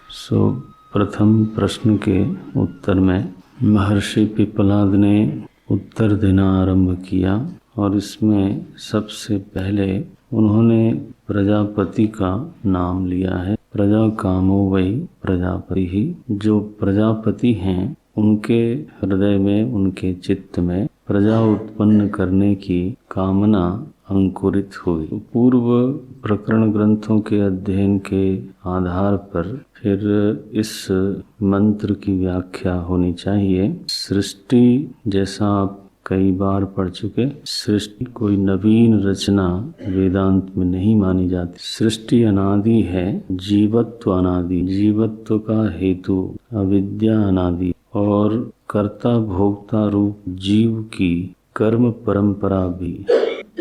प्रथम प्रश्न के उत्तर में महर्षि पिप्पलाद ने उत्तर देना आरंभ किया और इसमें सबसे पहले उन्होंने प्रजापति का नाम लिया है। प्रजा कामो वै प्रजापति ही। जो प्रजापति हैं उनके हृदय में, उनके चित्त में प्रजा उत्पन्न करने की कामना अंकुरित हुई। पूर्व प्रकरण ग्रंथों के अध्ययन के आधार पर फिर इस मंत्र की व्याख्या होनी चाहिए। सृष्टि, जैसा आप कई बार पढ़ चुके, सृष्टि कोई नवीन रचना वेदांत में नहीं मानी जाती। सृष्टि अनादि है, जीवत्व अनादि, जीवत्व का हेतु अविद्या अनादि और कर्ता भोक्ता रूप जीव की कर्म परंपरा भी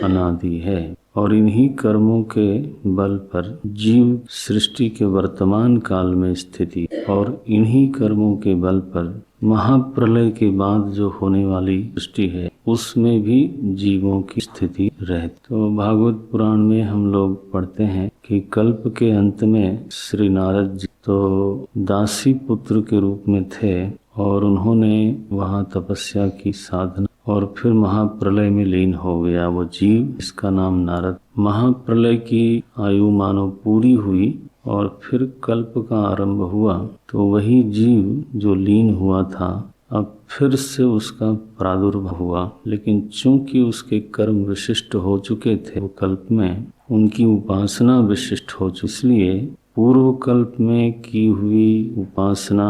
अनादि है। और इन्हीं कर्मों के बल पर जीव सृष्टि के वर्तमान काल में स्थिति और इन्हीं कर्मों के बल पर महाप्रलय के बाद जो होने वाली सृष्टि है उसमें भी जीवों की स्थिति रहती। तो भागवत पुराण में हम लोग पढ़ते हैं कि कल्प के अंत में श्री नारद जी तो दासी पुत्र के रूप में थे और उन्होंने वहाँ तपस्या की साधना और फिर महाप्रलय में लीन हो गया वो जीव, इसका नाम नारद। महाप्रलय की आयु मानो पूरी हुई और फिर कल्प का आरंभ हुआ तो वही जीव जो लीन हुआ था अब फिर से उसका प्रादुर्भाव हुआ, लेकिन चूंकि उसके कर्म विशिष्ट हो चुके थे वो कल्प में, उनकी उपासना विशिष्ट हो चुकी, इसलिए पूर्व कल्प में की हुई उपासना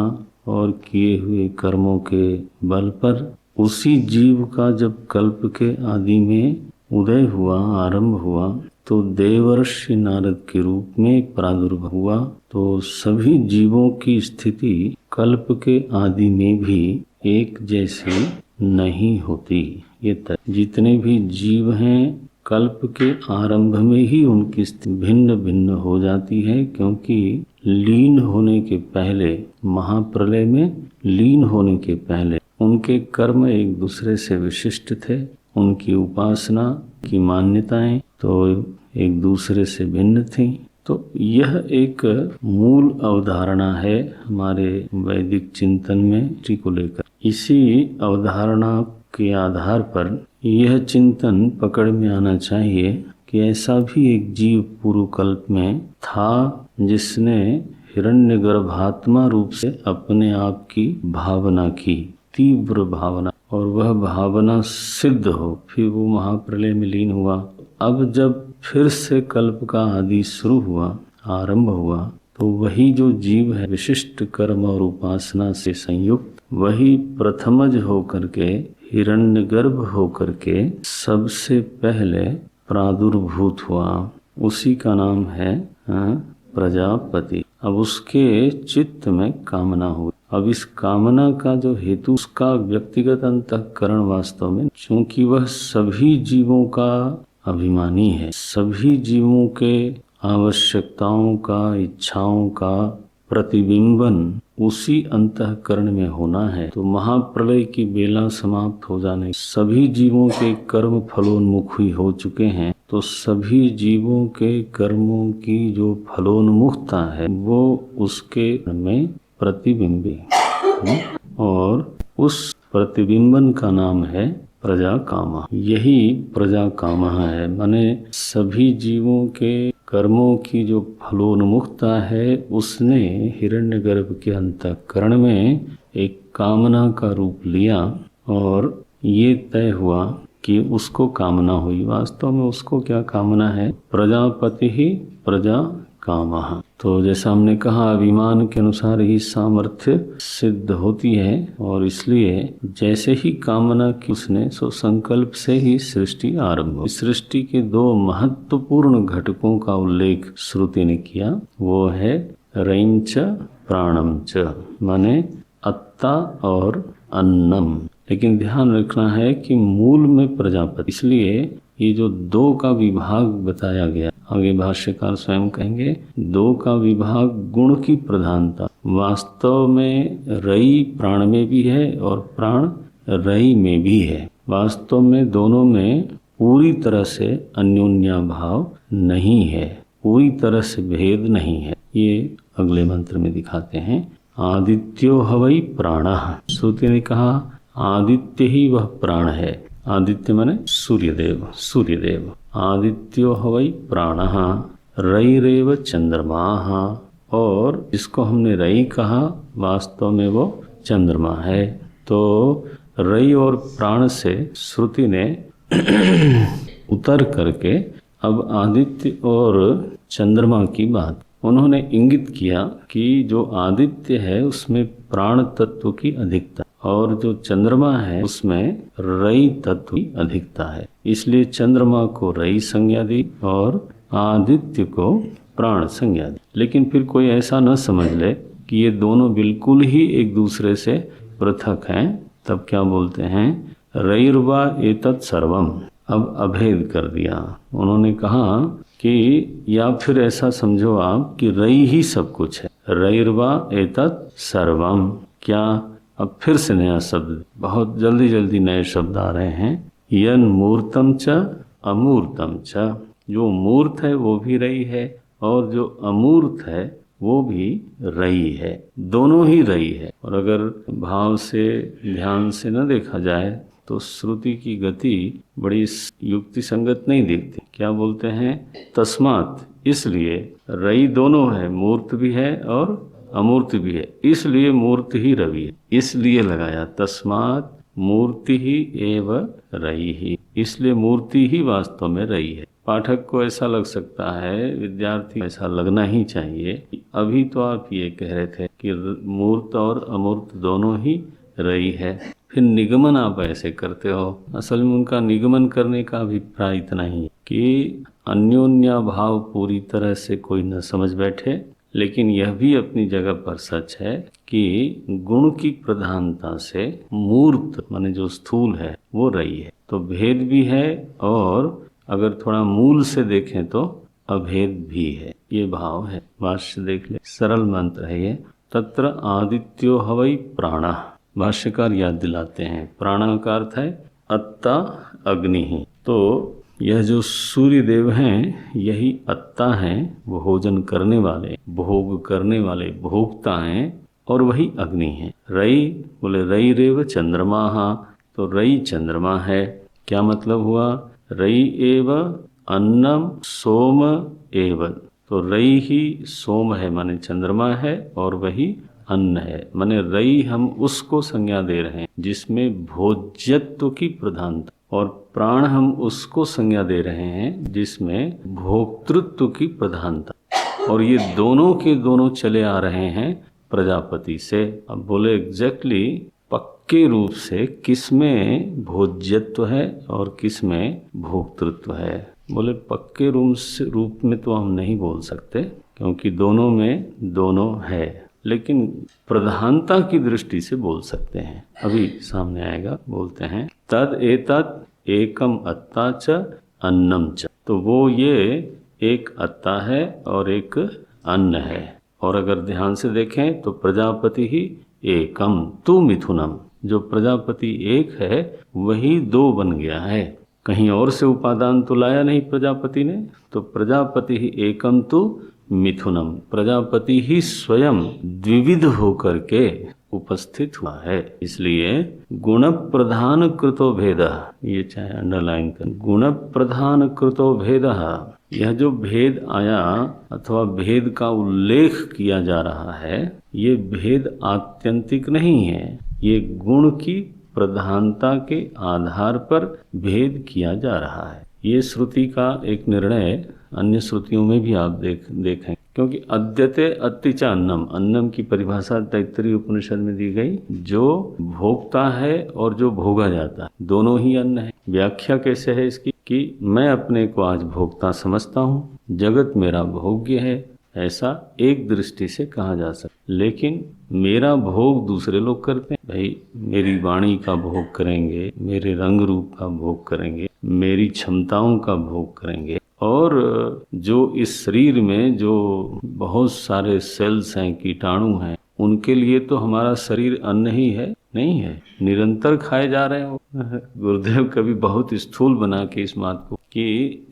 और किए हुए कर्मों के बल पर उसी जीव का जब कल्प के आदि में उदय हुआ, आरंभ हुआ, तो देवर्षि नारद के रूप में प्रादुर्भाव हुआ। तो सभी जीवों की स्थिति कल्प के आदि में भी एक जैसी नहीं होती। ये जितने भी जीव हैं कल्प के आरंभ में ही उनकी स्थिति भिन्न भिन्न हो जाती है, क्योंकि लीन होने के पहले, महाप्रलय में लीन होने के पहले उनके कर्म एक दूसरे से विशिष्ट थे, उनकी उपासना की मान्यताएं तो एक दूसरे से भिन्न थीं। तो यह एक मूल अवधारणा है हमारे वैदिक चिंतन में को लेकर। इसी अवधारणा के आधार पर यह चिंतन पकड़ में आना चाहिए कि ऐसा भी एक जीव पूर्व कल्प में था जिसने हिरण्यगर्भात्मा रूप से अपने आप की भावना की, तीव्र भावना, और वह भावना सिद्ध हो फिर वो महाप्रलय में लीन हुआ। अब जब फिर से कल्प का आदि शुरू हुआ, आरंभ हुआ, तो वही जो जीव है विशिष्ट कर्म और उपासना से संयुक्त, वही प्रथमज होकर के, हिरण्यगर्भ होकर के सबसे पहले प्रादुर्भूत हुआ। उसी का नाम है प्रजापति। अब उसके चित्त में कामना हुई। अब इस कामना का जो हेतु, उसका व्यक्तिगत अंतःकरण वास्तव में, चूंकि वह सभी जीवों का अभिमानी है, सभी जीवों के आवश्यकताओं का, इच्छाओं का प्रतिबिंबन उसी अंतःकरण में होना है, तो महाप्रलय की बेला समाप्त हो जाने, सभी जीवों के कर्म फलोन्मुखी हो चुके हैं, तो सभी जीवों के कर्मों की जो फलोन्मुखता है वो उसके में प्रतिबिंबी, और उस प्रतिबिंबन का नाम है प्रजा कामा। यही प्रजा कामा है, माने सभी जीवों के कर्मों की जो फलोन्मुखता है उसने हिरण्यगर्भ के अंतःकरण में एक कामना का रूप लिया और ये तय हुआ कि उसको कामना हुई। वास्तव में उसको क्या कामना है? प्रजापति ही प्रजा कामः। तो जैसा हमने कहा अभिमान के अनुसार ही सामर्थ्य सिद्ध होती है, और इसलिए जैसे ही कामना की उसने, सो संकल्प से ही सृष्टि आरंभ हुई। सृष्टि के दो महत्वपूर्ण घटकों का उल्लेख श्रुति ने किया, वो है रैं च प्राणम च, माने अत्ता और अन्नम। लेकिन ध्यान रखना है कि मूल में प्रजापति, इसलिए ये जो दो का विभाग बताया गया, आगे भाष्यकार स्वयं कहेंगे, दो का विभाग गुण की प्रधानता, वास्तव में रई प्राण में भी है और प्राण रई में भी है। वास्तव में दोनों में पूरी तरह से अन्योन्या भाव नहीं है, पूरी तरह से भेद नहीं है। ये अगले मंत्र में दिखाते हैं। आदित्यो हवै प्राणः, श्रुति ने कहा आदित्य ही वह प्राण है। आदित्य माने सूर्यदेव, सूर्यदेव। आदित्यो हवै प्राणः रैरेव चंद्रमाः, और जिसको हमने रई कहा वास्तव में वो चंद्रमा है। तो रई और प्राण से श्रुति ने उतर करके अब आदित्य और चंद्रमा की बात उन्होंने इंगित किया कि जो आदित्य है उसमें प्राण तत्व की अधिकता और जो चंद्रमा है उसमें रई तत्व की अधिकता है, इसलिए चंद्रमा को रई संज्ञा दी और आदित्य को प्राण संज्ञा दी। लेकिन फिर कोई ऐसा न समझ ले कि ये दोनों बिल्कुल ही एक दूसरे से पृथक हैं, तब क्या बोलते हैं, रईर्वा एतत् सर्वम। अब अभेद कर दिया। उन्होंने कहा कि या फिर ऐसा समझो आप कि रई ही सब कुछ है, रईर्वा एतत् सर्वम। क्या, अब फिर से नया शब्द, बहुत जल्दी जल्दी नए शब्द आ रहे हैं। यन मूर्तम च अमूर्तम च, जो मूर्त है वो भी रई है और जो अमूर्त है वो भी रई है, दोनों ही रई है। और अगर भाव से ध्यान से न देखा जाए तो श्रुति की गति बड़ी युक्ति संगत नहीं दिखती। क्या बोलते हैं, तस्मात, इसलिए रई दोनों है, मूर्त भी है और अमूर्त भी है, इसलिए मूर्त ही रवि है, इसलिए लगाया तस्मात मूर्ति ही एव रई ही, इसलिए मूर्ति ही वास्तव में रई है। पाठक को ऐसा लग सकता है, विद्यार्थी ऐसा लगना ही चाहिए, अभी तो आप ये कह रहे थे कि मूर्त और अमूर्त दोनों ही रई है, फिर निगमन आप ऐसे करते हो। असल में उनका निगमन करने का अभिप्राय इतना ही है कि अन्योन्या भाव पूरी तरह से कोई न समझ बैठे, लेकिन यह भी अपनी जगह पर सच है कि गुण की प्रधानता से मूर्त माने जो स्थूल है वो रई है, तो भेद भी है और अगर थोड़ा मूल से देखें तो अभेद भी है, ये भाव है। भाष्य देख ले, सरल मंत्र है ये। तत्र आदित्यो हवै प्राणः, भाष्यकार याद दिलाते हैं, प्राण का अर्थ है अत्ता अग्नि ही। तो यह जो सूर्य देव हैं यही अत्ता हैं, भोजन करने वाले, भोग करने वाले भोक्ता हैं, और वही अग्नि है। रई बोले रई रेव चंद्रमा, तो रई चंद्रमा है। क्या मतलब हुआ, रई एव अन्नम सोम एव, तो रई ही सोम है माने चंद्रमा है और वही अन्न है, माने रई हम उसको संज्ञा दे रहे हैं जिसमें भोज्यत्व की प्रधानता, और प्राण हम उसको संज्ञा दे रहे हैं जिसमें भोक्तृत्व की प्रधानता, और ये दोनों के दोनों चले आ रहे हैं प्रजापति से। अब बोले एग्जैक्टली पक्के रूप से किसमें भोज्यत्व है और किसमें भोक्तृत्व है। बोले पक्के रूप में तो हम नहीं बोल सकते क्योंकि दोनों में दोनों है, लेकिन प्रधानता की दृष्टि से बोल सकते हैं। अभी सामने आएगा, बोलते हैं तद एतत् एकम अत्ता च अन्नम च, तो वो ये एक अत्ता है और एक अन्न है। और अगर ध्यान से देखें तो प्रजापति ही एकम तु मिथुनम, जो प्रजापति एक है वही दो बन गया है, कहीं और से उपादान तो लाया नहीं प्रजापति ने, तो प्रजापति ही एकम तु मिथुनम, प्रजापति ही स्वयं द्विविध होकर के उपस्थित हुआ है। इसलिए गुण प्रधान कृतो भेद, ये चाहे अंडरलाइन कर, गुण प्रधान कृतो भेद, यह जो भेद आया अथवा भेद का उल्लेख किया जा रहा है, ये भेद आत्यंतिक नहीं है, ये गुण की प्रधानता के आधार पर भेद किया जा रहा है। ये श्रुति का एक निर्णय अन्य श्रुतियों में भी आप देखें, क्योंकि अद्यते अत्तिचा अन्नम, अन्नम की परिभाषा तैत्तरीय उपनिषद में दी गई, जो भोगता है और जो भोगा जाता है दोनों ही अन्न है। व्याख्या कैसे है इसकी कि मैं अपने को आज भोगता समझता हूँ, जगत मेरा भोग्य है, ऐसा एक दृष्टि से कहा जा सकता, लेकिन मेरा भोग दूसरे लोग करते हैं। भाई मेरी वाणी का भोग करेंगे, मेरे रंग रूप का भोग करेंगे, मेरी क्षमताओं का भोग करेंगे, और जो इस शरीर में जो बहुत सारे सेल्स हैं, कीटाणु हैं, उनके लिए तो हमारा शरीर अन्न ही है, नहीं है, निरंतर खाए जा रहे हो। गुरुदेव कभी बहुत स्थूल बना के इस बात को कि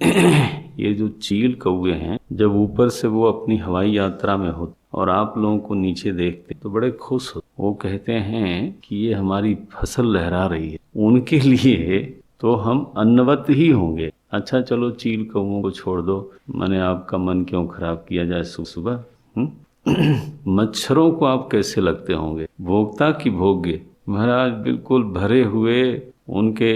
ये जो चील कौवे हैं, जब ऊपर से वो अपनी हवाई यात्रा में होते और आप लोगों को नीचे देखते तो बड़े खुश हो। वो कहते हैं कि ये हमारी फसल लहरा रही है, उनके लिए तो हम अन्नवत ही होंगे। अच्छा चलो चील कौओं को छोड़ दो, मैंने आपका मन क्यों खराब किया जाए सुबह। मच्छरों को आप कैसे लगते होंगे, भोक्ता की भोग्य। महाराज बिल्कुल भरे हुए उनके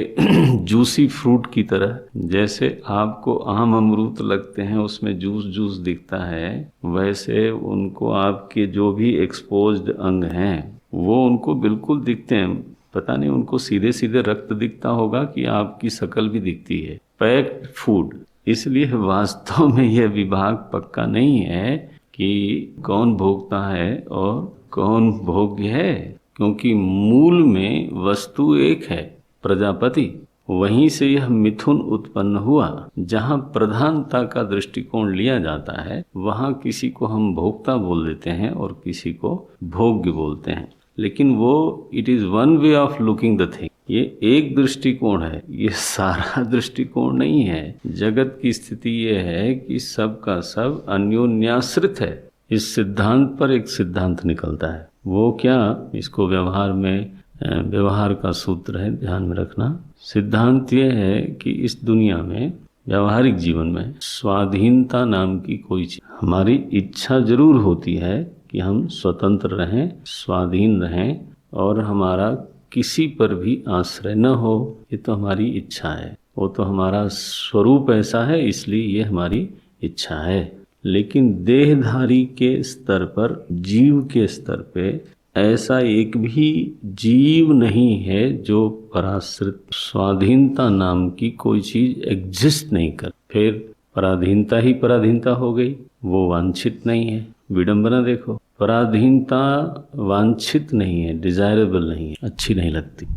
जूसी फ्रूट की तरह, जैसे आपको आम अमरूद लगते हैं उसमें जूस जूस दिखता है, वैसे उनको आपके जो भी एक्सपोज्ड अंग हैं वो उनको बिल्कुल दिखते हैं। पता नहीं उनको सीधे सीधे रक्त दिखता होगा कि आपकी शक्ल भी दिखती है। Packed food. इसलिए वास्तव में यह विभाग पक्का नहीं है कि कौन भोगता है और कौन भोग्य है, क्योंकि मूल में वस्तु एक है, प्रजापति। वहीं से यह मिथुन उत्पन्न हुआ। जहाँ प्रधानता का दृष्टिकोण लिया जाता है वहाँ किसी को हम भोक्ता बोल देते हैं और किसी को भोग्य बोलते हैं, लेकिन वो it is one way of looking the thing. ये एक दृष्टिकोण है, ये सारा दृष्टिकोण नहीं है। जगत की स्थिति ये है कि सब का सब अन्योन्याश्रित है। इस सिद्धांत पर एक सिद्धांत निकलता है, वो क्या, इसको व्यवहार में व्यवहार का सूत्र है, ध्यान में रखना। सिद्धांत यह है कि इस दुनिया में व्यावहारिक जीवन में स्वाधीनता नाम की कोई चीज, हमारी इच्छा जरूर होती है कि हम स्वतंत्र रहें, स्वाधीन रहें और हमारा किसी पर भी आश्रय न हो। ये तो हमारी इच्छा है, वो तो हमारा स्वरूप ऐसा है, इसलिए ये हमारी इच्छा है। लेकिन देहधारी के स्तर पर, जीव के स्तर पे ऐसा एक भी जीव नहीं है जो पराश्रित। स्वाधीनता नाम की कोई चीज एग्जिस्ट नहीं कर। फिर पराधीनता ही पराधीनता हो गई, वो वांछित नहीं है। विडंबना देखो, पराधीनता वांछित नहीं है, डिजायरेबल नहीं है, अच्छी नहीं लगती,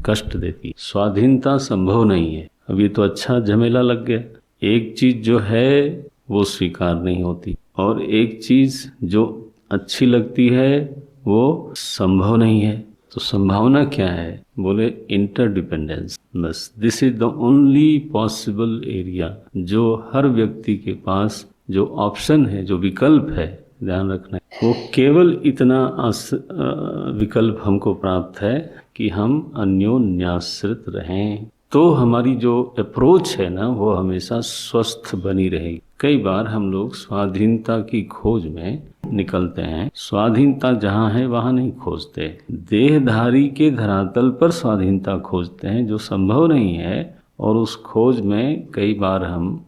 कष्ट देती। स्वाधीनता संभव नहीं है। अब ये तो अच्छा झमेला लग गया। एक चीज जो है वो स्वीकार नहीं होती और एक चीज जो अच्छी लगती है वो संभव नहीं है। तो संभावना क्या है, बोले इंटरडिपेंडेंस। बस this is the only possible area जो हर व्यक्ति के पास जो ऑप्शन है, जो विकल्प है, ध्यान रखना है, वो केवल इतना विकल्प हमको प्राप्त है कि हम अन्योन्याश्रित रहें। तो हमारी जो अप्रोच है ना वो हमेशा स्वस्थ बनी रहेगी। कई बार हम लोग स्वाधीनता की खोज में निकलते हैं, स्वाधीनता जहाँ है वहाँ नहीं खोजते, देहधारी के धरातल पर स्वाधीनता खोजते हैं जो संभव नहीं है। और उस खोज में कई बार हम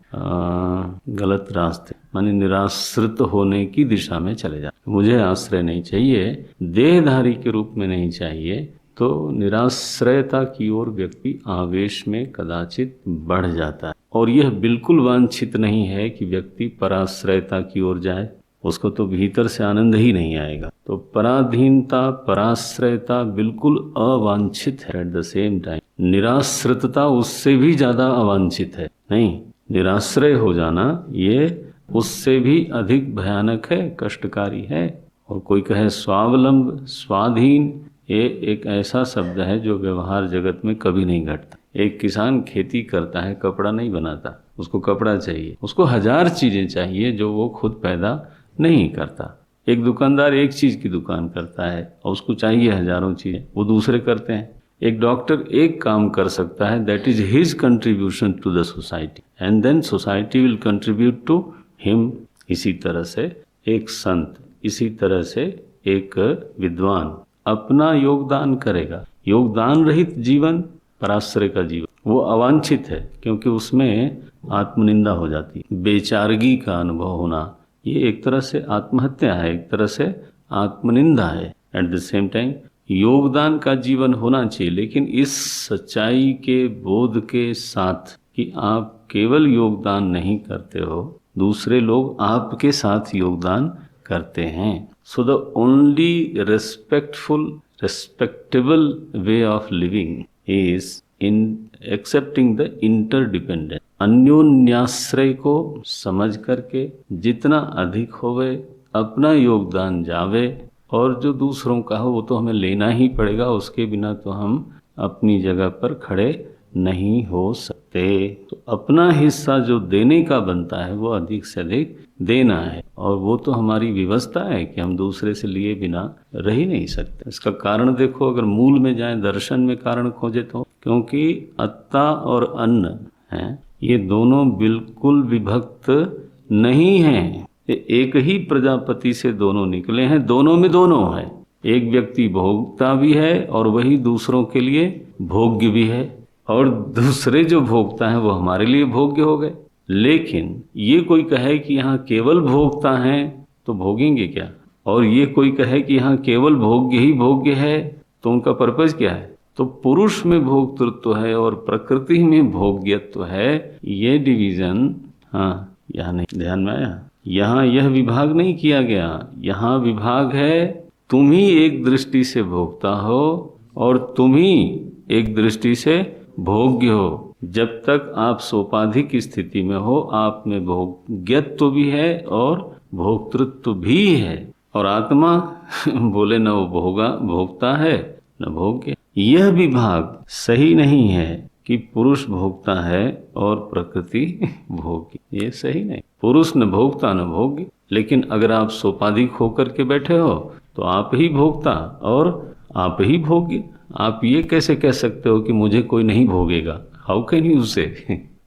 गलत रास्ते, माने निराश्रित होने की दिशा में चले जाते। मुझे आश्रय नहीं चाहिए, देहधारी के रूप में नहीं चाहिए, तो निराश्रयता की ओर व्यक्ति आवेश में कदाचित बढ़ जाता है। और यह बिल्कुल वांछित नहीं है कि व्यक्ति पराश्रयता की ओर जाए, उसको तो भीतर से आनंद ही नहीं आएगा। तो पराधीनता, पराश्रयता बिल्कुल अवांछित है। एट द सेम टाइम निराश्रितता उससे भी ज्यादा अवांछित है। नहीं, निराश्रय हो जाना ये उससे भी अधिक भयानक है, कष्टकारी है। और कोई कहे स्वावलंब, स्वाधीन, ये एक ऐसा शब्द है जो व्यवहार जगत में कभी नहीं घटता। एक किसान खेती करता है, कपड़ा नहीं बनाता, उसको कपड़ा चाहिए, उसको 1000 चीजें चाहिए जो वो खुद पैदा नहीं करता। एक दुकानदार एक चीज की दुकान करता है और उसको चाहिए हजारों चीजें, वो दूसरे करते हैं। एक डॉक्टर एक काम कर सकता है, that is his contribution to the society, and then society will contribute to him. इसी तरह से एक संत, इसी तरह से एक विद्वान अपना योगदान करेगा। योगदान रहित जीवन, पराश्रय का जीवन, वो अवांछित है, क्योंकि उसमें आत्मनिंदा हो जाती है, बेचारगी का अनुभव होना। ये एक तरह से आत्महत्या है, एक तरह से आत्मनिंदा है। एट द सेम टाइम योगदान का जीवन होना चाहिए, लेकिन इस सच्चाई के बोध के साथ कि आप केवल योगदान नहीं करते हो, दूसरे लोग आपके साथ योगदान करते हैं। So the only respectable way of living is in accepting the interdependence। अन्योन्याश्रय को समझ करके जितना अधिक होवे अपना योगदान जावे, और जो दूसरों का हो वो तो हमें लेना ही पड़ेगा, उसके बिना तो हम अपनी जगह पर खड़े नहीं हो सकते। तो अपना हिस्सा जो देने का बनता है वो अधिक से अधिक देना है। और वो तो हमारी व्यवस्था है कि हम दूसरे से लिए बिना रह ही नहीं सकते। इसका कारण देखो, अगर मूल में जाए, दर्शन में कारण खोजे तो, क्योंकि अत्ता और अन्न है, ये दोनों बिल्कुल विभक्त नहीं हैं। एक ही प्रजापति से दोनों निकले हैं, दोनों में दोनों है। एक व्यक्ति भोगता भी है और वही दूसरों के लिए भोग्य भी है, और दूसरे जो भोगता है वो हमारे लिए भोग्य हो गए। लेकिन ये कोई कहे कि यहाँ केवल भोगता है तो भोगेंगे क्या, और ये कोई कहे कि यहाँ केवल भोग्य ही भोग्य है, तो उनका पर्पज क्या है? तो पुरुष में भोक्तृत्व है और प्रकृति में भोग्यत्व है। ये डिवीजन यहाँ नहीं ध्यान में आया। यहाँ यह विभाग नहीं किया गया। यहाँ विभाग है, तुम ही एक दृष्टि से भोगता हो और तुम ही एक दृष्टि से भोग्य हो। जब तक आप सोपाधिक स्थिति में हो, आप में भोग्यत्व भी है और भोक्तृत्व भी है। और आत्मा बोले न वो भोगता है न भोग्य। यह विभाग सही नहीं है कि पुरुष भोगता है और प्रकृति भोग्य, ये सही नहीं। पुरुष न भोगता न भोग्य। लेकिन अगर आप सोपाधिक होकर के बैठे हो तो आप ही भोगता और आप ही भोग्य। आप ये कैसे कह सकते हो कि मुझे कोई नहीं भोगेगा? हाउ कैन यू से?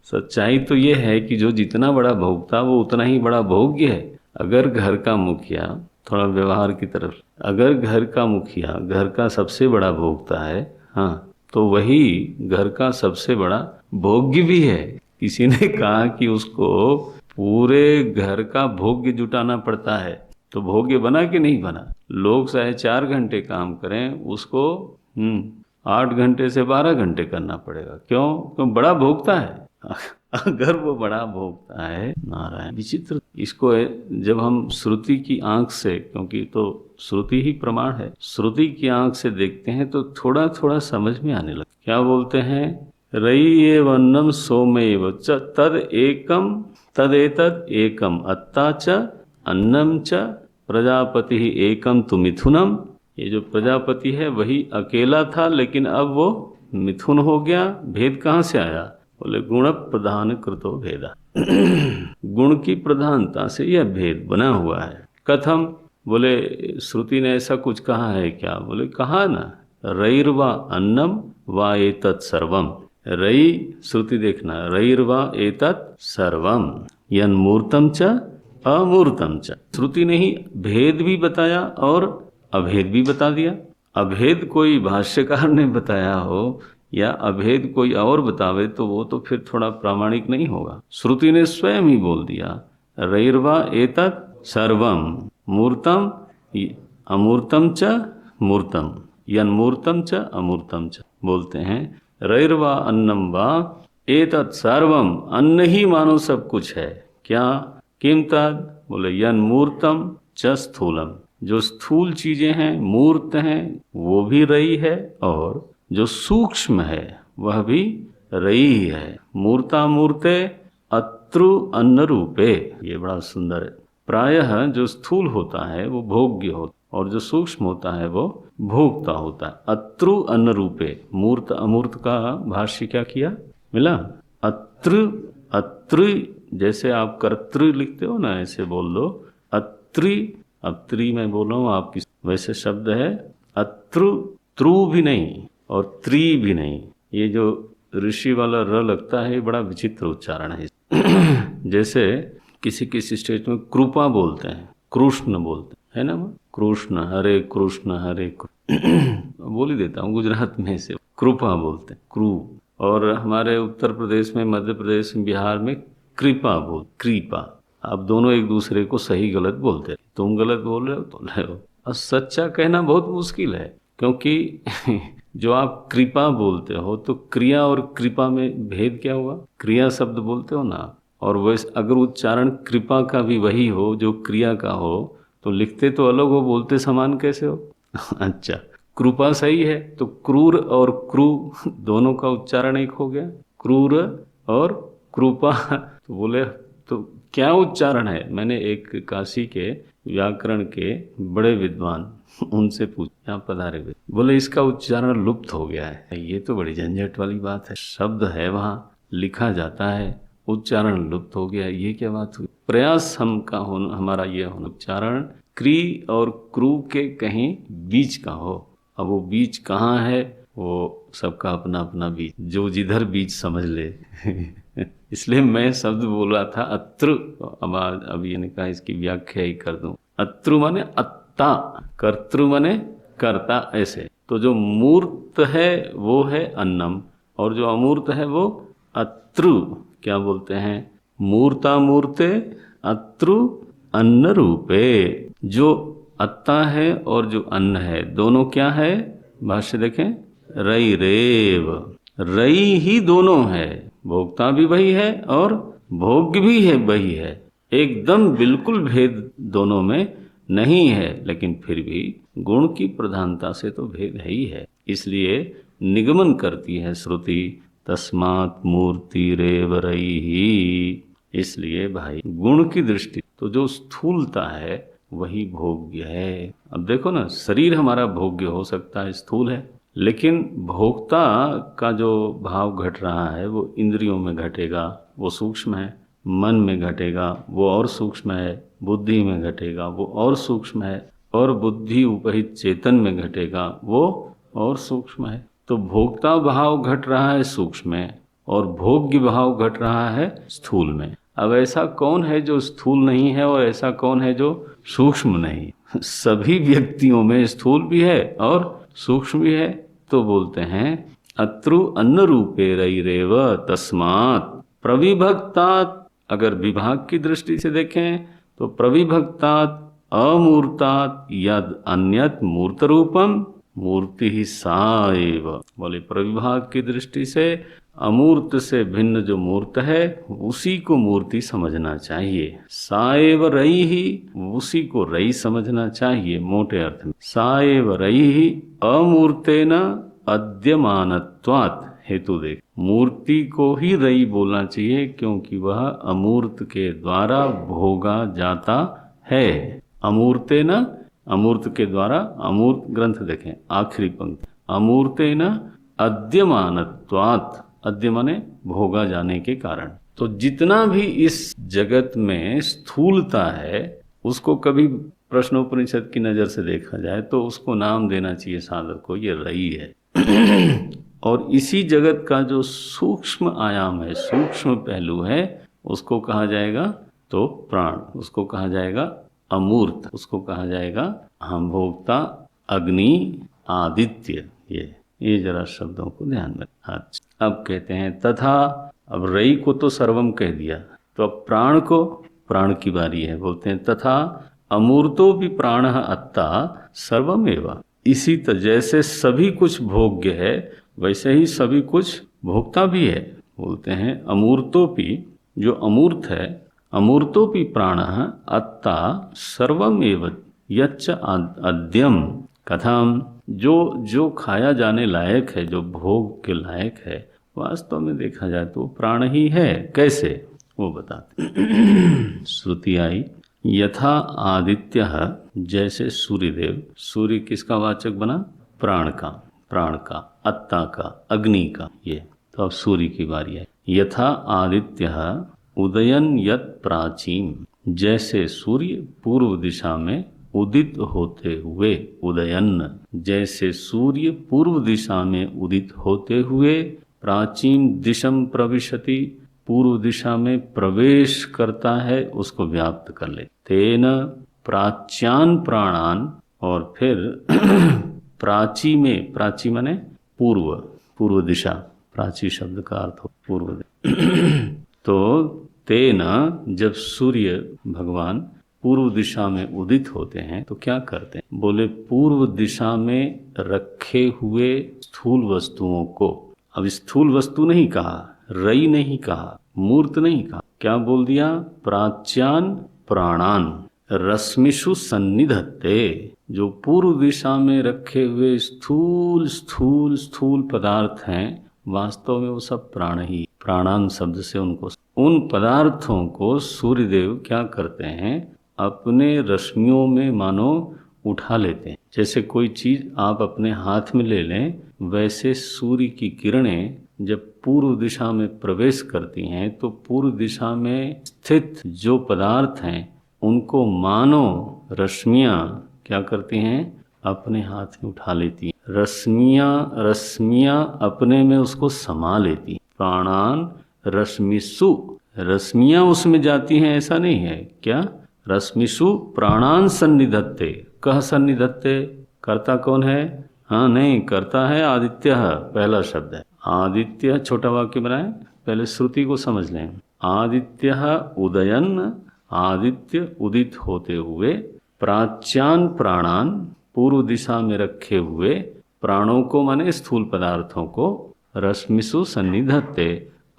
सच्चाई तो ये है कि जो जितना बड़ा भोगता वो उतना ही बड़ा भोग्य है। अगर घर का मुखिया, थोड़ा व्यवहार की तरफ, अगर घर का मुखिया घर का सबसे बड़ा भोगता है, तो वही घर का सबसे बड़ा भोग्य भी है। किसी ने कहा कि उसको पूरे घर का भोग्य जुटाना पड़ता है, तो भोग्य बना कि नहीं बना? लोग चाहे 4 घंटे काम करें, उसको 8 घंटे से 12 घंटे करना पड़ेगा। क्यों बड़ा भोगता है। अगर वो बड़ा भोगता है, नारायण विचित्र। इसको जब हम श्रुति की आंख से, क्योंकि तो श्रुति ही प्रमाण है, श्रुति की आंख से देखते हैं तो थोड़ा थोड़ा समझ में आने लगता। क्या बोलते हैं? रई एव अन्नम सोमेव च तद एकम तदेतद एकम अत्ता च अन्नम च प्रजापति एकम तु मिथुनम। ये जो प्रजापति है वही अकेला था, लेकिन अब वो मिथुन हो गया। भेद कहाँ से आया? बोले गुण प्रधान कृतो भेदा। गुण की प्रधानता से यह भेद बना हुआ है। कथम? बोले श्रुति ने ऐसा कुछ कहा है क्या? बोले कहा ना, रईर्वा अन्नम वा एतत् सर्वम। रई श्रुति देखना, रईर्वा एतत् सर्वम यन्मूर्तम च अमूर्तम च। श्रुति ने ही भेद भी बताया और अभेद भी बता दिया। अभेद कोई भाष्यकार ने बताया हो या अभेद कोई और बतावे तो वो तो फिर थोड़ा प्रामाणिक नहीं होगा। श्रुति ने स्वयं ही बोल दिया, रईर्वा एतत् सर्वम मूर्तम अमूर्तम च मूर्तम यन्मूर्तम च अमूर्तम च। बोलते हैं रईर्वा अन्नम वा एतत् सर्वम, अन्न ही मानो सब कुछ है। क्या? किम तद? बोले यन्मूर्तम च स्थूलम। जो स्थूल चीजें हैं, मूर्त हैं, वो भी रई है, और जो सूक्ष्म है वह भी रई है। मूर्ता मूर्ते अत्रु अन्न रूपे। ये बड़ा सुंदर है। प्रायः जो स्थूल होता है वो भोग्य होता है और जो सूक्ष्म होता है वो भोक्ता होता है। अत्रु अन्न रूपे। मूर्त अमूर्त का भाष्य क्या किया? मिला? अत्र जैसे आप कर्तृ लिखते हो ना, ऐसे बोल दो अत्रि। अब त्रि मैं बोल रहा हूँ, आपकी वैसे शब्द है अत्रु। त्रु भी नहीं और त्रि भी नहीं। ये जो ऋषि वाला र लगता है, बड़ा विचित्र उच्चारण है। जैसे किसी किसी स्टेट में कृपा बोलते हैं, कृष्ण बोलते हैं, है ना? कृष्ण हरे कृष्ण हरे बोल ही देता हूँ, गुजरात में से कृपा बोलते हैं, क्रू। और हमारे उत्तर प्रदेश में, मध्य प्रदेश में, बिहार में कृपा बोल, कृपा। अब दोनों एक दूसरे को सही गलत बोलते हैं। तुम गलत बोल रहे हो तो रहे हो, और सच्चा कहना बहुत मुश्किल है। क्योंकि जो आप कृपा बोलते हो तो क्रिया और कृपा में भेद क्या हुआ? क्रिया शब्द बोलते हो ना, और वैसे अगर उच्चारण कृपा का भी वही हो जो क्रिया का हो तो लिखते तो अलग हो, बोलते समान कैसे हो? अच्छा, कृपा सही है तो क्रूर और क्रू दोनों का उच्चारण एक हो गया, क्रूर और कृपा। तो बोले तो क्या उच्चारण है? मैंने एक काशी के व्याकरण के बड़े विद्वान उनसे पूछा, यहाँ पधारे हुए, बोले इसका उच्चारण लुप्त हो गया है। ये तो बड़ी झंझट वाली बात है। शब्द है, वहाँ लिखा जाता है, उच्चारण लुप्त हो गया। ये क्या बात हुई? प्रयास हमारा ये होना, उच्चारण क्री और क्रू के कहीं बीच का हो। अब वो बीच कहाँ है, वो सबका अपना अपना बीच, जो जिधर बीच समझ ले। इसलिए मैं शब्द बोल रहा था अत्रु। अब ये कहा इसकी व्याख्या ही कर दूं। अत्रु माने अत्ता, कर्तृ माने कर्ता, ऐसे। तो जो मूर्त है वो है अन्नम, और जो अमूर्त है वो अत्रु। क्या बोलते हैं? मूर्ता मूर्ते अत्रु अन्न रूपे। जो अत्ता है और जो अन्न है, दोनों क्या है? भाष्य देखें, रई रेव। रई ही दोनों है, भोक्ता भी वही है और भोग्य भी है वही है। एकदम बिल्कुल भेद दोनों में नहीं है, लेकिन फिर भी गुण की प्रधानता से तो भेद है ही है। इसलिए निगमन करती है श्रुति, तस्मात् मूर्ति रेव रई ही। इसलिए भाई गुण की दृष्टि तो जो स्थूलता है वही भोग्य है। अब देखो ना, शरीर हमारा भोग्य हो सकता है, स्थूल है, लेकिन भोक्ता का जो भाव घट रहा है वो इंद्रियों में घटेगा, वो सूक्ष्म है। मन में घटेगा, वो और सूक्ष्म है। बुद्धि में घटेगा, वो और सूक्ष्म है। और बुद्धि उपहित चेतन में घटेगा, वो और सूक्ष्म है। तो भोक्ता भाव घट रहा है सूक्ष्म में, और भोग्य भाव घट रहा है स्थूल में। अब ऐसा कौन है जो स्थूल नहीं है, और ऐसा कौन है जो सूक्ष्म नहीं? सभी व्यक्तियों में स्थूल भी है और सूक्ष्म भी है। तो बोलते हैं अत्रु अन्न रूपे रई रेव तस्मात् प्रविभक्तात्। अगर विभाग की दृष्टि से देखें तो प्रविभक्तात् अमूर्तात् यद अन्यत मूर्त रूपम मूर्ति ही साएव। बोले प्रविभाग की दृष्टि से अमूर्त से भिन्न जो मूर्त है उसी को मूर्ति समझना चाहिए। साएव रई ही, उसी को रई समझना चाहिए मोटे अर्थ में। साएव रई ही अमूर्तेन अद्यमानत्वात्। हेतु देख, मूर्ति को ही रई बोलना चाहिए क्योंकि वह अमूर्त के द्वारा भोगा जाता है। अमूर्तेन, अमूर्त के द्वारा, अमूर्त ग्रंथ देखें आखिरी पंक्ति, अमूर्तेन अद्यमानत्वात्। अद्य माने भोगा जाने के कारण। तो जितना भी इस जगत में स्थूलता है उसको कभी प्रश्नोपनिषद की नजर से देखा जाए तो उसको नाम देना चाहिए साधक को, ये रई है। और इसी जगत का जो सूक्ष्म आयाम है, सूक्ष्म पहलू है, उसको कहा जाएगा तो प्राण, उसको कहा जाएगा अमूर्त, उसको कहा जाएगा हम भोक्ता, अग्नि, आदित्य। ये जरा शब्दों को ध्यान में। अच्छा, अब कहते हैं तथा। अब रई को तो सर्वम कह दिया, तो अब प्राण को, प्राण की बारी है। बोलते हैं तथा अमूर्तो भी प्राण अत्ता सर्वम एवं। इसी तरह जैसे सभी कुछ भोग्य है वैसे ही सभी कुछ भोक्ता भी है। बोलते हैं अमूर्तोपि, जो अमूर्त है, अमूर्तोपि प्राण अत्ता सर्वम एवं यच्च अद्यम। कथम, जो खाया जाने लायक है, जो भोग के लायक है, वास्तव में देखा जाए तो प्राण ही है। कैसे, वो बताते। श्रुति आई, यथा आदित्य, जैसे सूर्यदेव। सूर्य किसका वाचक बना? प्राण का, प्राण का, अत्ता का, अग्नि का। ये तो अब सूर्य की बारी है। यथा आदित्य उदयन यत प्राचीन। जैसे सूर्य पूर्व दिशा में उदित होते हुए, उदयन, जैसे सूर्य पूर्व दिशा में उदित होते हुए, प्राचीन दिशम प्रविशति, पूर्व दिशा में प्रवेश करता है, उसको व्याप्त कर ले। तेन प्राच्यान प्राणान, और फिर प्राची में, प्राची माने पूर्व, पूर्व दिशा, प्राची शब्द का अर्थ हो पूर्व। तो तेन, जब सूर्य भगवान पूर्व दिशा में उदित होते हैं तो क्या करते हैं? बोले पूर्व दिशा में रखे हुए स्थूल वस्तुओं को, अब स्थूल वस्तु नहीं कहा, रई नहीं कहा, मूर्त नहीं कहा, क्या बोल दिया? प्राच्यान प्राणान रश्मिषु सन्निधत्ते। जो पूर्व दिशा में रखे हुए स्थूल स्थूल स्थूल पदार्थ हैं, वास्तव में वो सब प्राण ही। प्राणान शब्द से उनको, उन पदार्थों को सूर्यदेव क्या करते हैं? अपने रश्मियों में मानो उठा लेते हैं। जैसे कोई चीज आप अपने हाथ में ले लें, वैसे सूर्य की किरणें जब पूर्व दिशा में प्रवेश करती हैं तो पूर्व दिशा में स्थित जो पदार्थ हैं उनको मानो रश्मियां क्या करती हैं, अपने हाथ में उठा लेती हैं। रश्मियां अपने में उसको समा लेती हैं। प्राणान रश्मिसु, रश्मियां उसमें जाती हैं ऐसा नहीं है। क्या? रश्मिसु प्राणान सन्निधत्ते। कह सन्निधत्ते, कर्ता कौन है? हाँ नहीं, कर्ता है आदित्य, पहला शब्द है आदित्य। छोटा वाक्य बनाए, पहले श्रुति को समझ लें। आदित्य उदयन, आदित्य उदित होते हुए, प्राच्यान प्राणान पूर्व दिशा में रखे हुए प्राणों को माने स्थूल पदार्थों को, रश्मिसु सन्निधत्ते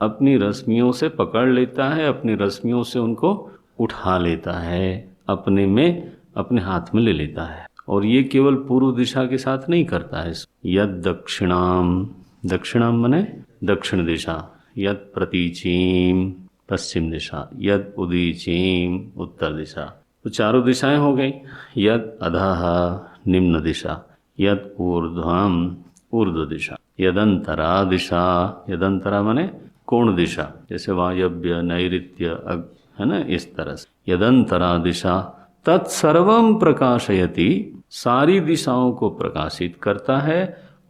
अपनी रश्मियों से पकड़ लेता है, अपनी रश्मियों से उनको उठा लेता है, अपने में अपने हाथ में ले लेता है। और ये केवल पूर्व दिशा के साथ नहीं करता है। यद दक्षिणाम, दक्षिणाम माने दक्षिण दिशा, यद प्रतीचीम पश्चिम दिशा, यद उदीचीम उत्तर दिशा। तो चारों दिशाएं हो गई। यद अधः निम्न दिशा, यद ऊर्ध्वम ऊर्ध्व दिशा, यदंतरा दिशा, यदंतरा माने कोण दिशा, जैसे वायव्य नैऋत्य है ना, इस तरह से यदंतरा दिशा तत्सर्वम प्रकाशयति, सारी दिशाओं को प्रकाशित करता है।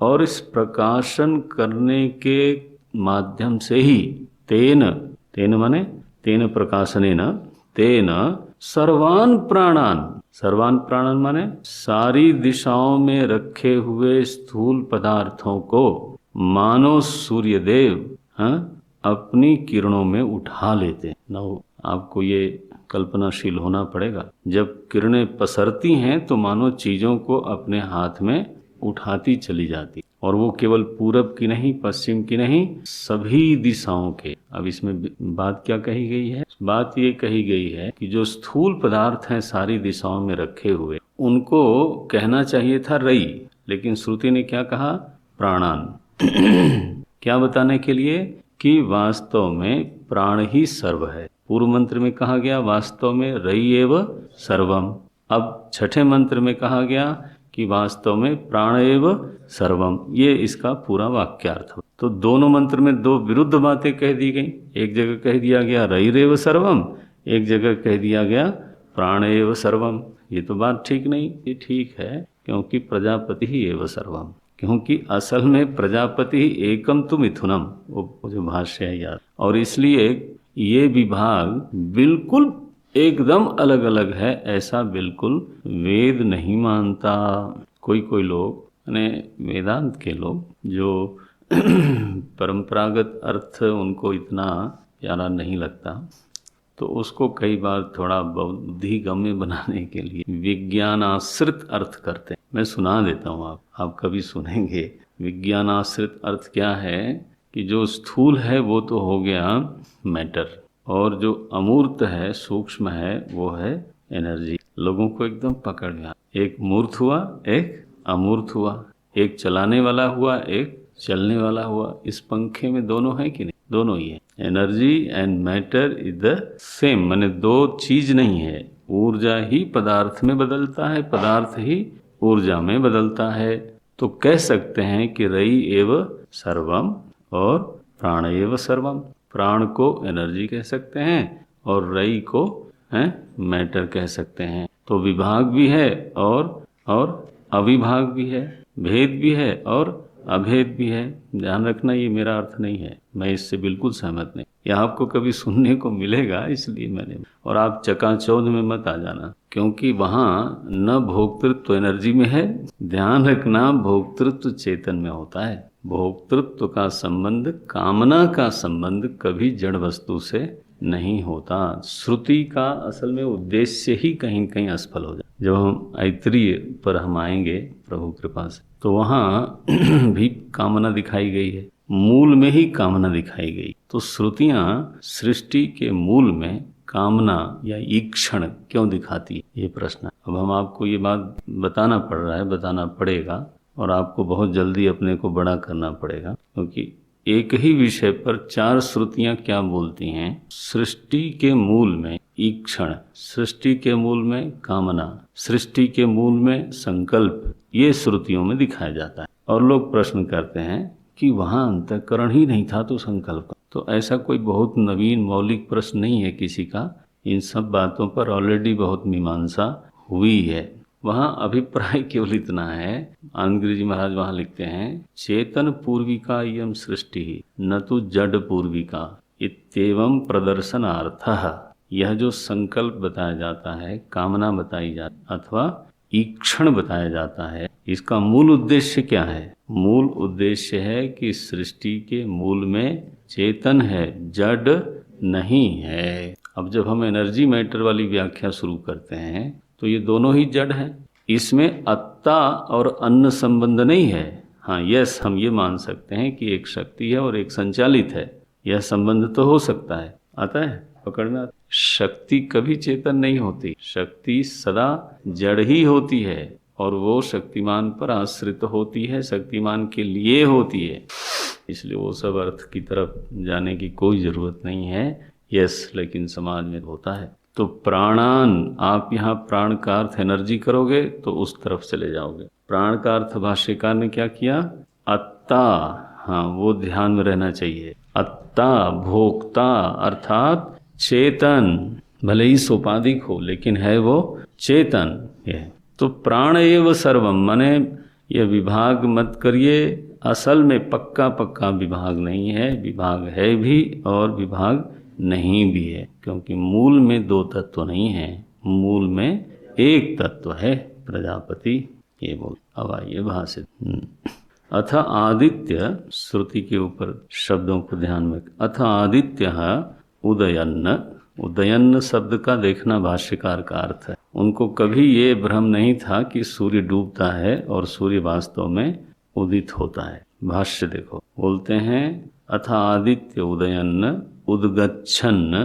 और इस प्रकाशन करने के माध्यम से ही तेन, तेन माने तेन प्रकाशनेन, तेन सर्वान प्राणान, सर्वान प्राणान माने सारी दिशाओं में रखे हुए स्थूल पदार्थों को मानो सूर्यदेव अपनी किरणों में उठा लेते। न आपको ये कल्पनाशील होना पड़ेगा, जब किरणें पसरती हैं तो मानो चीजों को अपने हाथ में उठाती चली जाती, और वो केवल पूरब की नहीं, पश्चिम की नहीं, सभी दिशाओं के। अब इसमें बात क्या कही गई है? बात ये कही गई है कि जो स्थूल पदार्थ हैं सारी दिशाओं में रखे हुए, उनको कहना चाहिए था रई, लेकिन श्रुति ने क्या कहा? प्राणान। क्या बताने के लिए? कि वास्तव में प्राण ही सर्व है। पूर्व मंत्र में कहा गया वास्तव में रई एव सर्वम। अब छठे मंत्र में कहा गया कि वास्तव में प्राण एव सर्वम। ये इसका पूरा वाक्यार्थ। तो दोनों मंत्र में दो विरुद्ध बातें कह दी गई। एक जगह कह दिया गया रई रेव सर्वम, एक जगह कह दिया गया प्राण एव सर्वम। ये तो बात ठीक नहीं। ये ठीक है क्योंकि प्रजापति ही एव सर्वम, क्योंकि असल में प्रजापति एकम तु मिथुनम, वो जो भाष्य है यार। और इसलिए ये विभाग बिल्कुल एकदम अलग अलग है, ऐसा बिल्कुल वेद नहीं मानता। कोई कोई लोग यानी वेदांत के लोग जो परंपरागत अर्थ उनको इतना प्यारा नहीं लगता, तो उसको कई बार थोड़ा बुद्धिगम्य बनाने के लिए विज्ञानाश्रित अर्थ करते हैं। मैं सुना देता हूँ, आप कभी सुनेंगे। विज्ञानाश्रित अर्थ क्या है कि जो स्थूल है वो तो हो गया मैटर, और जो अमूर्त है, सूक्ष्म है, वो है एनर्जी। लोगों को एकदम पकड़ गया। एक मूर्त हुआ, एक अमूर्त हुआ, एक चलाने वाला हुआ, एक चलने वाला हुआ। इस पंखे में दोनों है कि नहीं? दोनों ही है। Energy and matter is the same, माने दो चीज नहीं है। ऊर्जा ही पदार्थ में बदलता है, पदार्थ ही ऊर्जा में बदलता है। तो कह सकते हैं कि रई एव सर्वम और प्राण एव सर्वम। प्राण को एनर्जी कह सकते हैं और रई को मैटर कह सकते हैं। तो विभाग भी है और अविभाग भी है, भेद भी है और अभेद भी है। ध्यान रखना, ये मेरा अर्थ नहीं है, मैं इससे बिल्कुल सहमत नहीं। यह आपको कभी सुनने को मिलेगा, इसलिए मैंने। और आप चकाचौंध में मत आ जाना, क्योंकि वहाँ न भोक्तृत्व एनर्जी में है। ध्यान रखना, भोक्तृत्व चेतन में होता है। भोक्तृत्व का संबंध, कामना का संबंध कभी जड़ वस्तु से नहीं होता। श्रुति का असल में उद्देश्य ही कहीं कहीं असफल हो जाए। जब हम ऐतरीय पर हम आएंगे प्रभु कृपा से, तो वहाँ भी कामना दिखाई गई है, मूल में ही कामना दिखाई गई। तो श्रुतियां सृष्टि के मूल में कामना या ईक्षण क्यों दिखाती है, ये प्रश्न है। अब हम आपको ये बात बताना पड़ रहा है, बताना पड़ेगा, और आपको बहुत जल्दी अपने को बड़ा करना पड़ेगा, क्योंकि एक ही विषय पर चार श्रुतियां क्या बोलती हैं। सृष्टि के मूल में ईक्षण, सृष्टि के मूल में कामना, सृष्टि के मूल में संकल्प, ये श्रुतियों में दिखाया जाता है। और लोग प्रश्न करते हैं कि वहाँ अंतःकरण ही नहीं था तो संकल्प। तो ऐसा कोई बहुत नवीन मौलिक प्रश्न नहीं है किसी का। इन सब बातों पर ऑलरेडी बहुत मीमांसा हुई है। वहाँ अभिप्राय केवल इतना है, आनंद गिरि जी महाराज वहाँ लिखते हैं, चेतन पूर्विका इयं सृष्टि न तो जड़ पूर्विका इत्येवं प्रदर्शनार्थः। यह जो संकल्प बताया जाता है, कामना बताई जाती अथवा ईक्षण बताया जाता है, इसका मूल उद्देश्य क्या है? मूल उद्देश्य है कि सृष्टि के मूल में चेतन है, जड़ नहीं है। अब जब हम एनर्जी मैटर वाली व्याख्या शुरू करते हैं तो ये दोनों ही जड़ हैं। इसमें अत्ता और अन्न संबंध नहीं है। हाँ, यस, हम ये मान सकते हैं कि एक शक्ति है और एक संचालित है, यह संबंध तो हो सकता है। आता है पकड़ना? शक्ति कभी चेतन नहीं होती, शक्ति सदा जड़ ही होती है और वो शक्तिमान पर आश्रित होती है, शक्तिमान के लिए होती है। इसलिए वो सब अर्थ की तरफ जाने की कोई जरूरत नहीं है। यस, लेकिन समाज में होता है। तो प्राणान, आप यहाँ प्राण का अर्थ एनर्जी करोगे तो उस तरफ चले जाओगे। प्राण का अर्थ भाष्यकार ने क्या किया? अत्ता, हाँ वो ध्यान में रहना चाहिए। अत्ता भोक्ता अर्थात चेतन, भले ही सोपाधिक हो लेकिन है वो चेतन। ये तो प्राण एव सर्वम, माने ये विभाग मत करिए, असल में पक्का पक्का विभाग नहीं है, विभाग है भी और विभाग नहीं भी है, क्योंकि मूल में दो तत्व नहीं है, मूल में एक तत्व है प्रजापति। ये बोल। अब आइए भाषित। अथ आदित्य, श्रुति के ऊपर शब्दों को ध्यान में, अथ आदित्य उदयन्न, उदयन्न शब्द का देखना भाष्यकार का अर्थ है। उनको कभी ये भ्रम नहीं था कि सूर्य डूबता है और सूर्य वास्तव में उदित होता है। भाष्य देखो, बोलते हैं अथ आदित्य उदयन्न उद्गच्छन्न,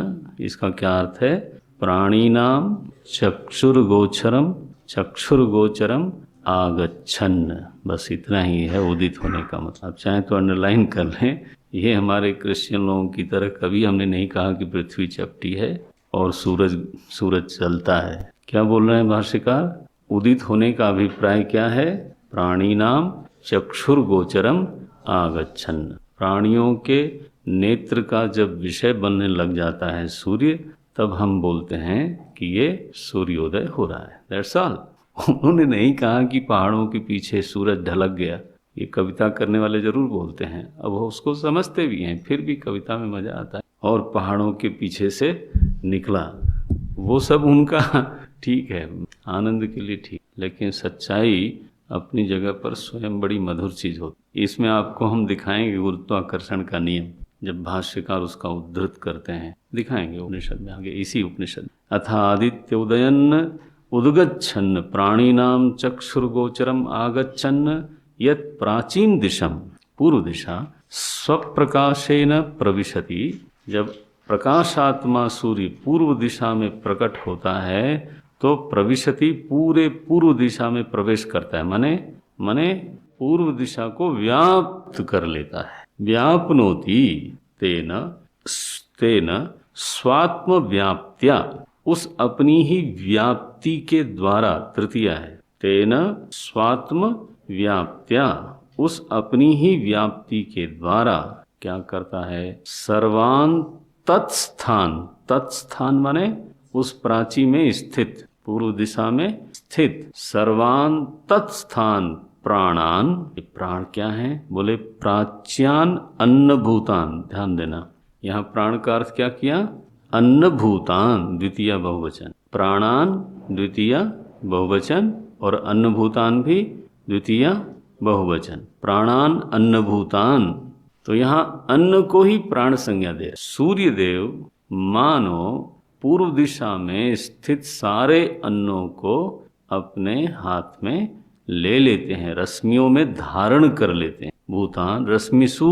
इसका क्या अर्थ है? प्राणीनाम चक्षुर्गोचरम, चक्षुर्गोचरम आगच्छन्न। बस इतना ही है उदित होने का मतलब। चाहे तो अंडरलाइन कर लें, ये हमारे क्रिश्चियन लोगों की तरह कभी हमने नहीं कहा कि पृथ्वी चपटी है और सूरज चलता है। क्या बोल रहे हैं भाष्यकार? उदित होने का अभिप्राय क्या है? प्राणीनाम चक्षुर्गोचरम आगच्छन्न, प्राणियों के नेत्र का जब विषय बनने लग जाता है सूर्य, तब हम बोलते हैं कि ये सूर्योदय हो रहा है। That's all. उन्होंने नहीं कहा कि पहाड़ों के पीछे सूरज ढलक गया। ये कविता करने वाले जरूर बोलते हैं, अब वो उसको समझते भी हैं, फिर भी कविता में मजा आता है। और पहाड़ों के पीछे से निकला, वो सब उनका ठीक है, आनंद के लिए ठीक, लेकिन सच्चाई अपनी जगह पर स्वयं बड़ी मधुर चीज होती। इसमें आपको हम दिखाएंगे गुरुत्वाकर्षण का नियम, जब भाष्यकार उसका उद्धृत करते हैं, दिखाएंगे उपनिषद में आगे, इसी उपनिषद। अथा आदित्य उदयन्न उद्गच्छन्न प्राणीनाम चक्षुर्गोचरम आगच्छन्न यत् प्राचीन दिशम, पूर्व दिशा, स्वप्रकाशेन प्रविशति। जब प्रकाशात्मा सूर्य पूर्व दिशा में प्रकट होता है तो प्रविशति, पूरे पूर्व दिशा में प्रवेश करता है, माने पूर्व दिशा को व्याप्त कर लेता है। व्यापनोति तेन स्वात्म व्याप्त्या, उस अपनी ही व्याप्ति के द्वारा, तृतीया है, तेन स्वात्म व्याप्त्या, उस अपनी ही व्याप्ति के द्वारा क्या करता है? सर्वान तत्स्थान, तत्स्थान माने उस प्राची में स्थित, पूर्व दिशा में स्थित, सर्वान तत्स्थान प्राणान, प्राण क्या है? बोले प्राच्यान अन्नभूतान। ध्यान देना, यहाँ प्राण का अर्थ क्या किया? अन्नभूतान, द्वितीय बहुवचन, प्राणान द्वितीय बहुवचन और अन्नभूतान भी द्वितीय बहुवचन। प्राणान अन्नभूतान, तो यहाँ अन्न को ही प्राण संज्ञा दे। सूर्य देव मानो पूर्व दिशा में स्थित सारे अन्नों को अपने हाथ में ले लेते हैं, रश्मियों में धारण कर लेते हैं। भूतान रश्मिसु,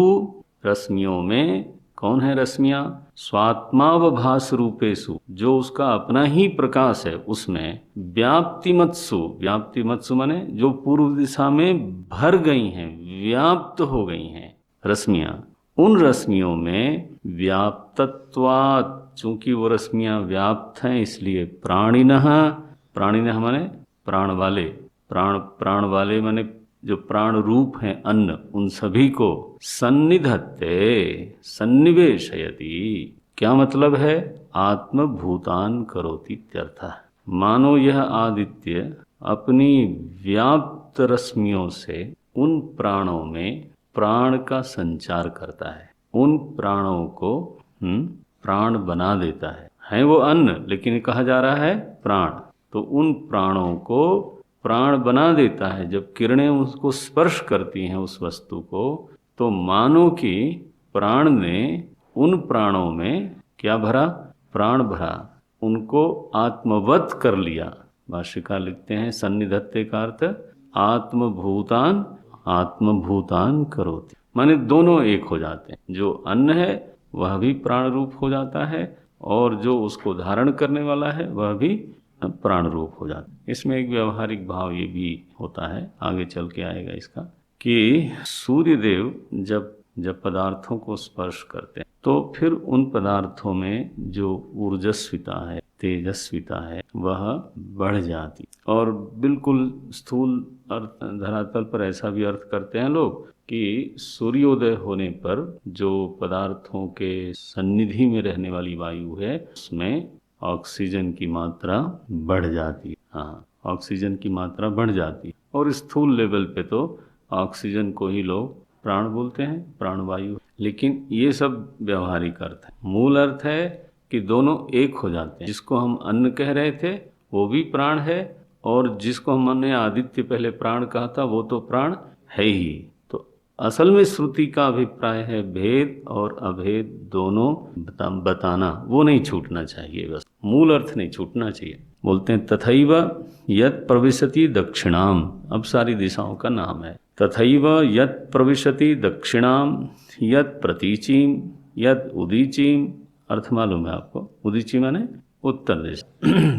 रश्मियों में कौन है रश्मियां? स्वात्मावभास रूपेशु, जो उसका अपना ही प्रकाश है उसमें। व्याप्तिमत्सु, व्याप्तिमत्सु माने जो पूर्व दिशा में भर गई हैं, व्याप्त हो गई हैं रश्मियां, उन रश्मियों में व्याप्तत्वात्, चूंकि वो रश्मियां व्याप्त हैं इसलिए प्राणिनः, प्राणिनः माने प्राण वाले, प्राण वाले माने जो प्राण रूप हैं अन्न, उन सभी को सन्निधत्ते सन्निवेशयति। क्या मतलब है? आत्मभूतान करोति इत्यर्थः। मानो यह आदित्य अपनी व्याप्त रश्मियों से उन प्राणों में प्राण का संचार करता है, उन प्राणों को प्राण बना देता है वो अन्न, लेकिन कहा जा रहा है प्राण। तो उन प्राणों को प्राण बना देता है। जब किरणें उसको स्पर्श करती हैं उस वस्तु को, तो मानो कि प्राण ने उन प्राणों में क्या भरा? प्राण भरा, उनको आत्मवत कर लिया। भाष्यकार लिखते हैं सन्निधत्ते का अर्थ आत्मभूतान आत्मभूतान करोति, माने दोनों एक हो जाते हैं। जो अन्न है वह भी प्राण रूप हो जाता है, और जो उसको धारण करने वाला है वह भी प्राण रूप हो जाता है। इसमें एक व्यवहारिक भाव ये भी होता है, आगे चल के आएगा इसका, कि सूर्यदेव जब पदार्थों को स्पर्श करते हैं तो फिर उन पदार्थों में जो ऊर्जस्विता है, तेजस्विता है, वह बढ़ जाती। और बिल्कुल स्थूल अर्थ धरातल पर ऐसा भी अर्थ करते हैं लोग कि सूर्योदय होने पर जो पदार्थों के सन्निधि में रहने वाली वायु है उसमें ऑक्सीजन की मात्रा बढ़ जाती है। हाँ, ऑक्सीजन की मात्रा बढ़ जाती है। और स्थूल लेवल पे तो ऑक्सीजन को ही लोग प्राण बोलते हैं, प्राणवायु। लेकिन ये सब व्यवहारिक अर्थ है। मूल अर्थ है कि दोनों एक हो जाते हैं। जिसको हम अन्न कह रहे थे वो भी प्राण है, और जिसको हमने आदित्य पहले प्राण कहा था वो तो प्राण है ही। तो असल में श्रुति का अभिप्राय है भेद और अभेद दोनों बताना, वो नहीं छूटना चाहिए, बस मूल अर्थ नहीं छूटना चाहिए। बोलते हैं तथैव यत् प्रविशति दक्षिणाम, अब सारी दिशाओं का नाम है। तथैव यत् प्रविशति दक्षिणाम यत् प्रतीचीम यत् उदीचीम, अर्थ मालूम है आपको? उदीची माने उत्तर दिशा,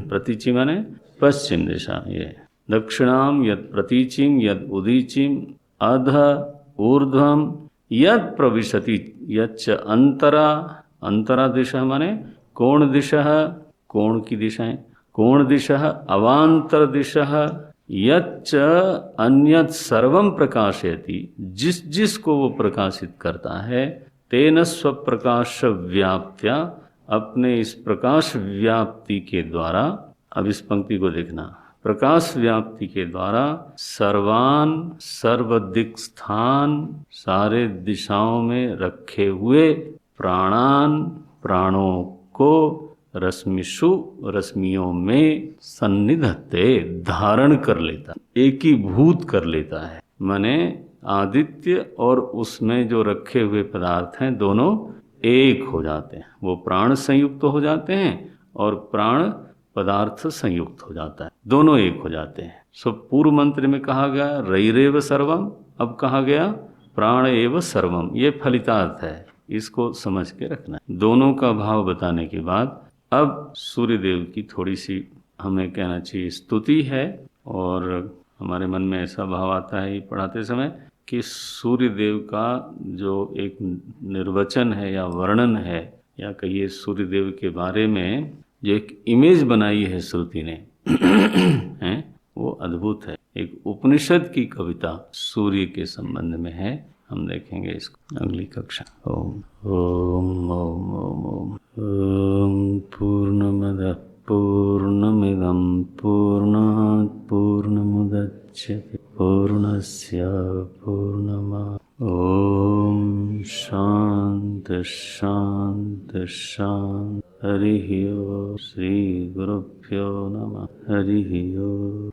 प्रतीची माने पश्चिम दिशा। ये दक्षिणाम यत् प्रतीचीम यत् उदीचीम अध ऊर्ध्वम यत् प्रविशति यच्च अंतरा, अंतरा दिशा माने कोण दिशा, कोण की दिशाएं, कोण दिशा अवांतर दिशा यच्च अन्यत् सर्वं प्रकाशयति, जिस जिस को वो प्रकाशित करता है, तेन स्वप्रकाश व्याप्त्या, अपने इस प्रकाश व्याप्ति के द्वारा। अब इस पंक्ति को देखना, प्रकाश व्याप्ति के द्वारा सर्वान सर्वदिक स्थान, सारे दिशाओं में रखे हुए प्राणान, प्राणों को रश्मिषु, रश्मियों में सन्निधत्ते, धारण कर लेता, एकीभूत कर लेता है। माने आदित्य और उसमें जो रखे हुए पदार्थ हैं दोनों एक हो जाते हैं। वो प्राण संयुक्त हो जाते हैं और प्राण पदार्थ संयुक्त हो जाता है, दोनों एक हो जाते हैं। सो पूर्व मंत्र में कहा गया रैरेव सर्वम, अब कहा गया प्राण एव सर्वम। ये फलितार्थ है, इसको समझ के रखना है। दोनों का भाव बताने के बाद अब सूर्यदेव की थोड़ी सी हमें कहना चाहिए स्तुति है। और हमारे मन में ऐसा भाव आता है पढ़ाते समय कि सूर्यदेव का जो एक निर्वचन है या वर्णन है, या कहिए सूर्यदेव के बारे में जो एक इमेज बनाई है श्रुति ने है, वो अद्भुत है। एक उपनिषद की कविता सूर्य के संबंध में है। हम देखेंगे इसको अगली कक्षा। ओम ओम ओम ओम ओम ओम पूर्णमदः पूर्णमिदं पूर्णात् पूर्णमुदच्यते पूर्णस्य पूर्णमादाय। ओम शांति शांति शांति। हरि ओम। श्री गुरुभ्यो नमः। हरि ओम।